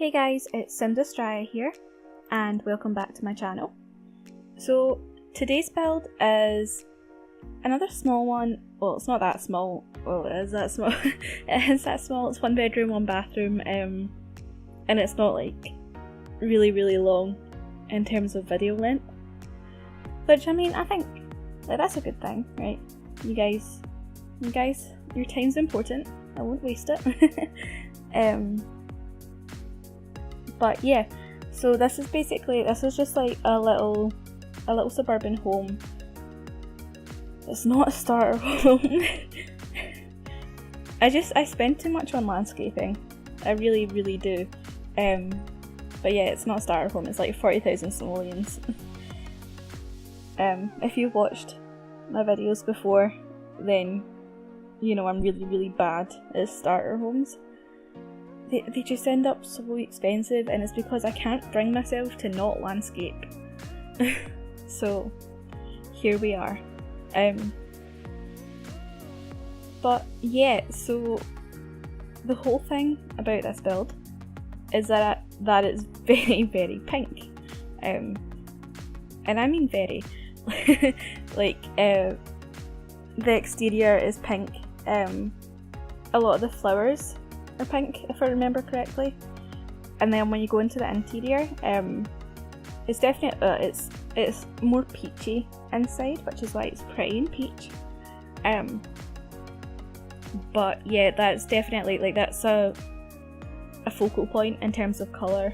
Hey guys, it's SimsAstraia here, and welcome back to my channel. So today's build is another small one. Well, it's not that small. Well, it is that small. It is that small. It's 1 bedroom, 1 bathroom, and it's not like really long in terms of video length. Which, I mean, I think that's a good thing, right? You guys, your time's important. I won't waste it. But yeah, so this is just like a little suburban home. It's not a starter home. I spend too much on landscaping. I really do. But yeah, it's not a starter home. It's like 40,000 simoleons. If you've watched my videos before, then you know I'm really bad at starter homes. They just end up so expensive, and it's because I can't bring myself to not landscape. So here we are. But yeah, so the whole thing about this build is that it's very pink. And I mean very. Like the exterior is pink. A lot of the flowers are pink, if I remember correctly, and then when you go into the interior, it's definitely it's more peachy inside, which is why it's pretty and peach. But yeah, that's definitely like that's a focal point in terms of colour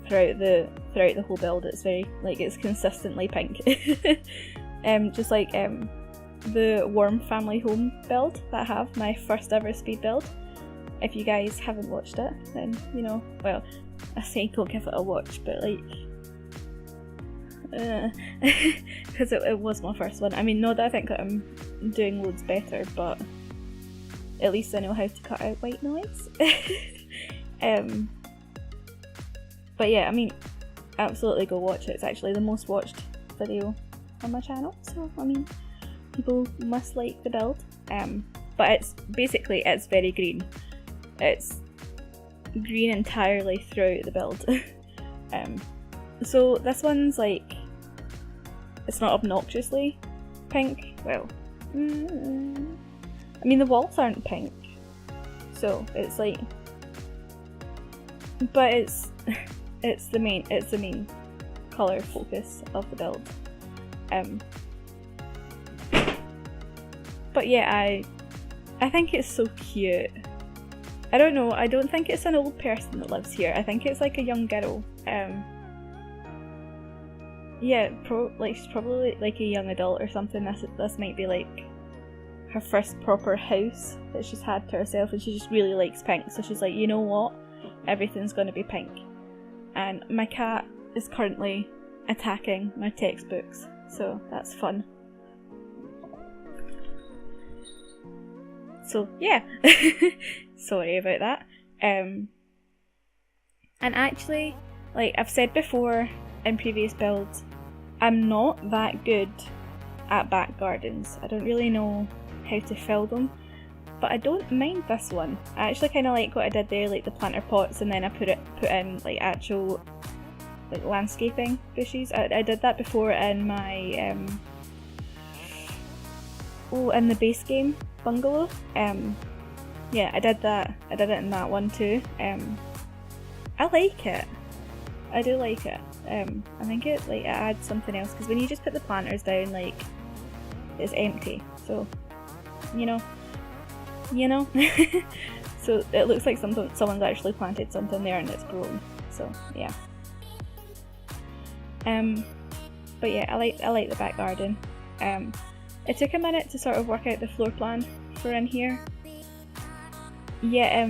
throughout the whole build. It's very it's consistently pink. Just like the Warm Family Home build that I have, my first ever speed build. If you guys haven't watched it, then you know, well, I say go give it a watch, but like, because it was my first one. I mean, not that I think that I'm doing loads better, but at least I know how to cut out white noise. But yeah, I mean, absolutely go watch it. It's actually the most watched video on my channel, so I mean, people must like the build. But it's very green. It's green entirely throughout the build. So this one's like, it's not obnoxiously pink. Well, I mean the walls aren't pink, so it's like, but it's the main colour focus of the build. But yeah, I think it's so cute. I don't know, I don't think it's an old person that lives here. I think it's like a young girl. Yeah, she's probably like a young adult or something. This might be like her first proper house that she's had to herself, and she just really likes pink. So she's like, you know what? Everything's gonna be pink. And my cat is currently attacking my textbooks, so that's fun. So yeah, sorry about that. And actually, like I've said before in previous builds, I'm not that good at back gardens. I don't really know how to fill them, but I don't mind this one. I actually kind of like what I did there, like the planter pots, and then I put in like actual like landscaping bushes. I did that before in my in the base game bungalow. Yeah, I did that. I did it in that one too. I like it. I do like it. I think it adds something else, because when you just put the planters down, like it's empty. So you know. So it looks like someone's actually planted something there and it's grown. So yeah. But yeah, I like the back garden. It took a minute to sort of work out the floor plan for in here. Yeah,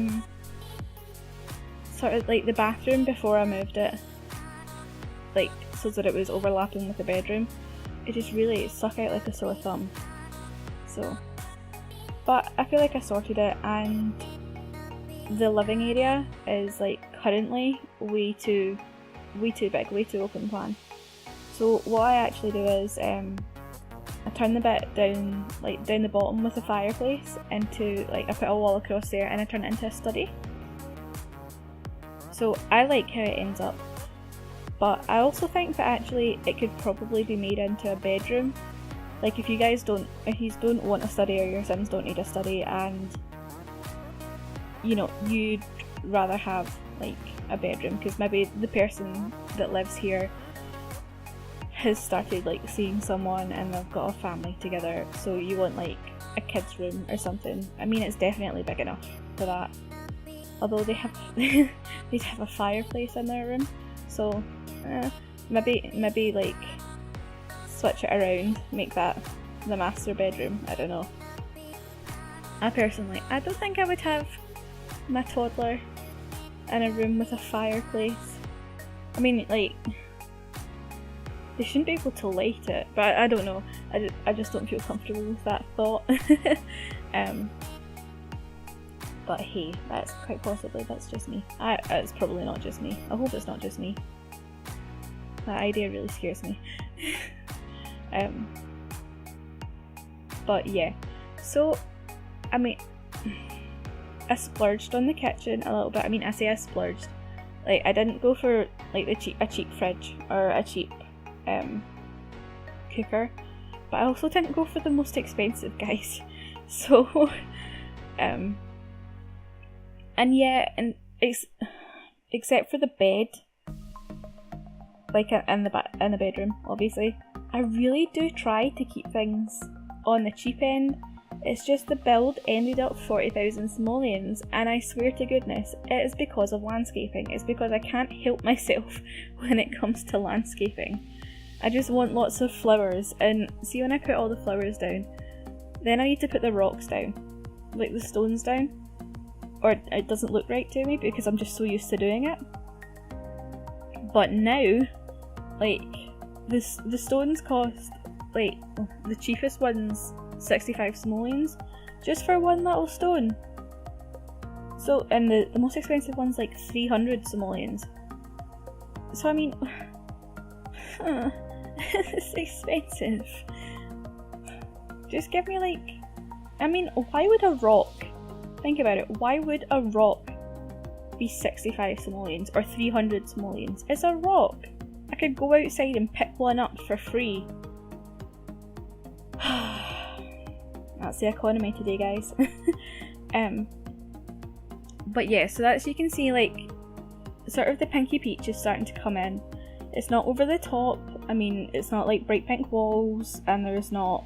sort of like the bathroom before I moved it, like so that it was overlapping with the bedroom, it just really stuck out like a sore thumb. So, but I feel like I sorted it, and the living area is like currently way too big, way too open plan. So what I actually do is I turn the bit down the bottom with a fireplace into, like, I put a wall across there and I turn it into a study. So I like how it ends up, but I also think that actually it could probably be made into a bedroom. Like if you don't want a study, or your Sims don't need a study, and you know, you'd rather have like a bedroom because maybe the person that lives here has started like seeing someone and they've got a family together, so you want like a kid's room or something. I mean, it's definitely big enough for that, although they have they'd have a fireplace in their room, so maybe like switch it around, make that the master bedroom. I don't know. I personally, I don't think I would have my toddler in a room with a fireplace. I mean, like, they shouldn't be able to light it, but I don't know. I just don't feel comfortable with that thought. But hey, that's quite possibly that's just me. It's probably not just me. I hope it's not just me. That idea really scares me. But yeah, so I mean, I splurged on the kitchen a little bit. I mean, I say I splurged. Like, I didn't go for like a cheap fridge or a cheap cooker, but I also didn't go for the most expensive, guys. So and yeah, and except for the bed, like in the bedroom, obviously, I really do try to keep things on the cheap end. It's just the build ended up 40,000 simoleons, and I swear to goodness, it is because of landscaping. It's because I can't help myself when it comes to landscaping. I just want lots of flowers, and see, when I put all the flowers down, then I need to put the rocks down, like the stones down, or it doesn't look right to me because I'm just so used to doing it. But now, like, the stones cost, like, the cheapest ones 65 simoleons just for one little stone. So, and the most expensive one's like 300 simoleons. So I mean, it's expensive. Just give me like, I mean, why would a rock, think about it, why would a rock be 65 simoleons or 300 simoleons? It's a rock. I could go outside and pick one up for free. That's the economy today, guys. But yeah, so that's, you can see like sort of the pinky peach is starting to come in. It's not over the top. I mean, it's not like bright pink walls, and there's not,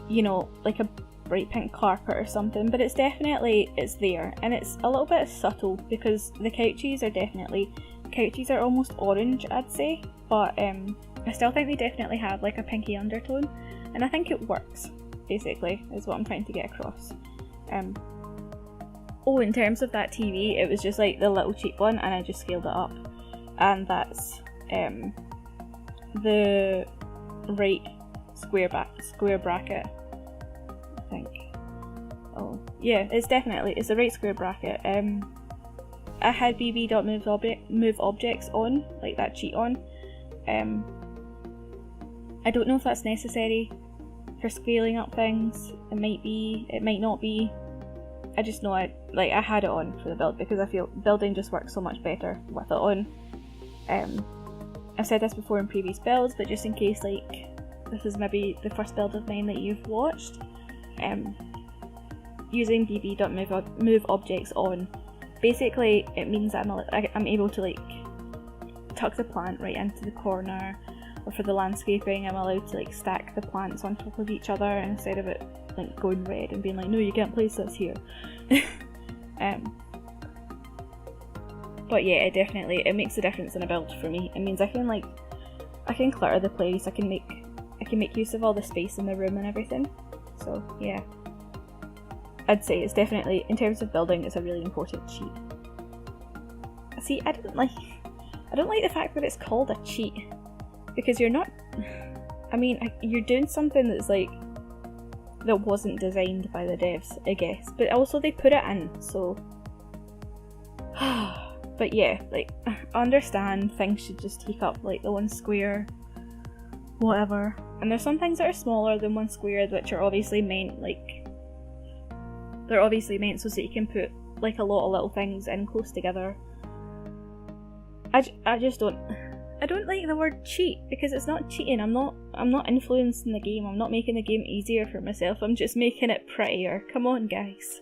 you know, like a bright pink carpet or something, but it's definitely, it's there, and it's a little bit subtle because the couches are almost orange, I'd say, but I still think they definitely have like a pinky undertone, and I think it works, basically, is what I'm trying to get across. Oh, in terms of that TV, it was just like the little cheap one, and I just scaled it up, and that's the right square bracket, I think. Oh yeah, it's the right square bracket. I had move objects on, like that cheat on. I don't know if that's necessary for scaling up things. It might be, it might not be. I just know I had it on for the build because I feel building just works so much better with it on. I've said this before in previous builds, but just in case like this is maybe the first build of mine that you've watched, using bb.move objects on, basically it means that I'm able to like tuck the plant right into the corner, or for the landscaping I'm allowed to like stack the plants on top of each other instead of it like going red and being like, no, you can't place this here. But yeah, it makes a difference in a build for me. It means I can clutter the place, I can make use of all the space in the room and everything. So yeah, I'd say it's definitely, in terms of building, it's a really important cheat. See, I don't like the fact that it's called a cheat, because you're not, I mean, you're doing something that's like, that wasn't designed by the devs, I guess, but also they put it in, so but yeah, like, I understand things should just take up like the one square, whatever, and there's some things that are smaller than one square which are obviously meant so that you can put like a lot of little things in close together. I just don't. I don't like the word cheat because it's not cheating. I'm not influencing the game. I'm not making the game easier for myself. I'm just making it prettier. Come on, guys.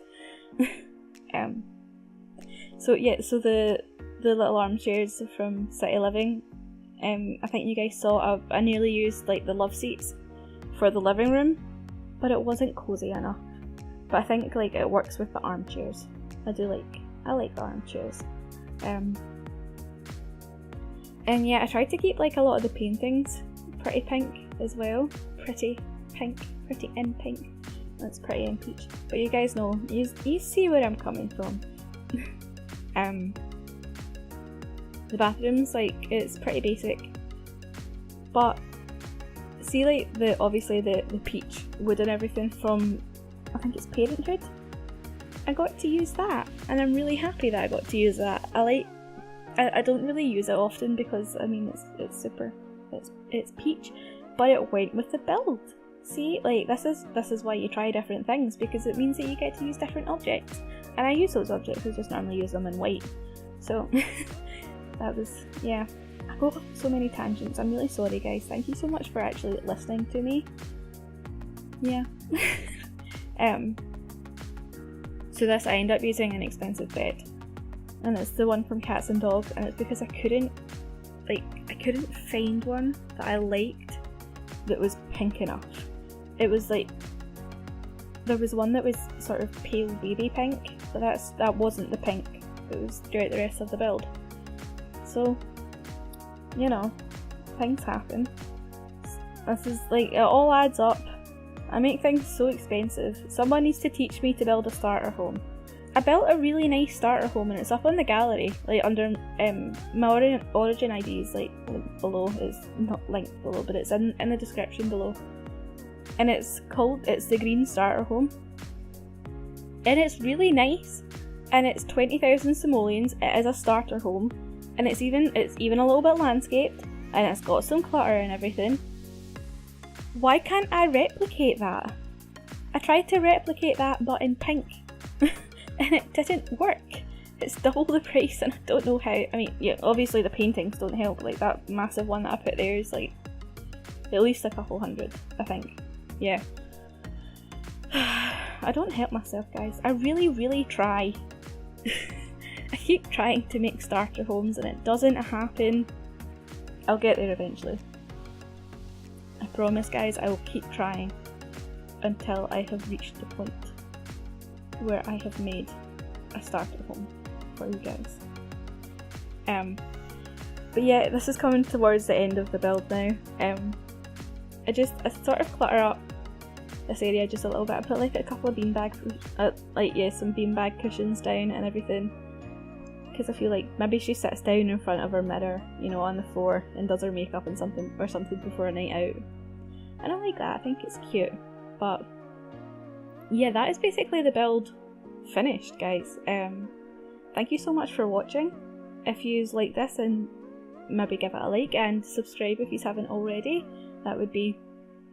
So yeah, so the little armchairs from City Living. I think you guys saw I nearly used like the love seats for the living room, but it wasn't cozy enough. But I think like it works with the armchairs. I like the armchairs. And yeah, I tried to keep like a lot of the paintings pretty pink as well. Pretty pink, pretty in pink. That's pretty in peach. But you guys know, you see where I'm coming from. The bathrooms, like, it's pretty basic. But see, like obviously the peach wood and everything from, I think it's Parenthood. I got to use that, and I'm really happy that I got to use that. I don't really use it often because I mean it's peach, but it went with the build. See, like this is why you try different things, because it means that you get to use different objects, and I use those objects. I just normally use them in white. So that was, yeah. I go off so many tangents. I'm really sorry, guys. Thank you so much for actually listening to me. Yeah. So this, I end up using an expensive bed. And it's the one from Cats and Dogs, and it's because I couldn't find one that I liked that was pink enough. It was like, there was one that was sort of pale baby pink, but that wasn't the pink that was throughout the rest of the build. So, you know, things happen. This is like, it all adds up. I make things so expensive. Someone needs to teach me to build a starter home. I built a really nice starter home and it's up on the gallery, like under my origin ID is like below. It's not linked below, but it's in the description below. And it's the green starter home. And it's really nice. And it's 20,000 simoleons. It is a starter home. And it's even a little bit landscaped. And it's got some clutter and everything. Why can't I replicate that? I tried to replicate that but in pink. And it didn't work. It's double the price and I don't know how. I mean, yeah, obviously the paintings don't help. Like that massive one that I put there is like at least a couple hundred, I think. Yeah. I don't help myself, guys. I really, really try. I keep trying to make starter homes and it doesn't happen. I'll get there eventually. I promise, guys, I will keep trying until I have reached the point where I have made a starter home for you guys. But yeah, this is coming towards the end of the build now. I sort of clutter up this area just a little bit. I put like a couple of beanbag, some beanbag cushions down and everything, because I feel like maybe she sits down in front of her mirror, you know, on the floor and does her makeup and something before a night out. And I like that. I think it's cute. But yeah, that is basically the build finished, guys. Thank you so much for watching. If you like this, and maybe give it a like and subscribe if you haven't already. That would be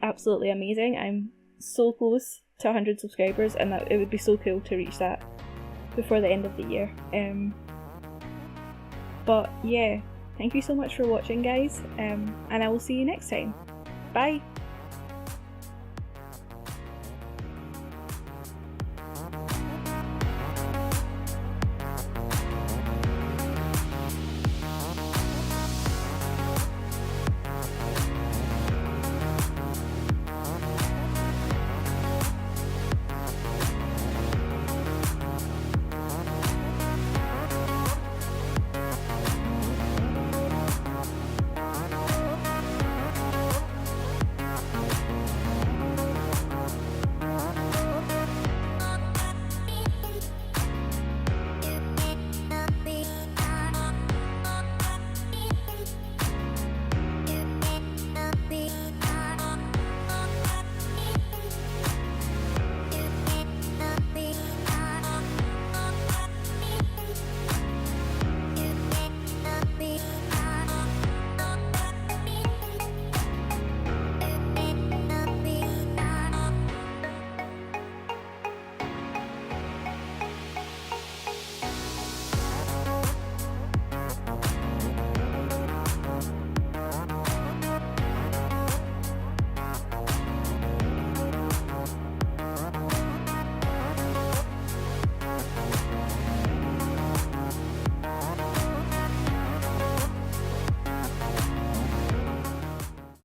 absolutely amazing. I'm so close to 100 subscribers, and it would be so cool to reach that before the end of the year. But yeah, thank you so much for watching, guys, and I will see you next time. Bye!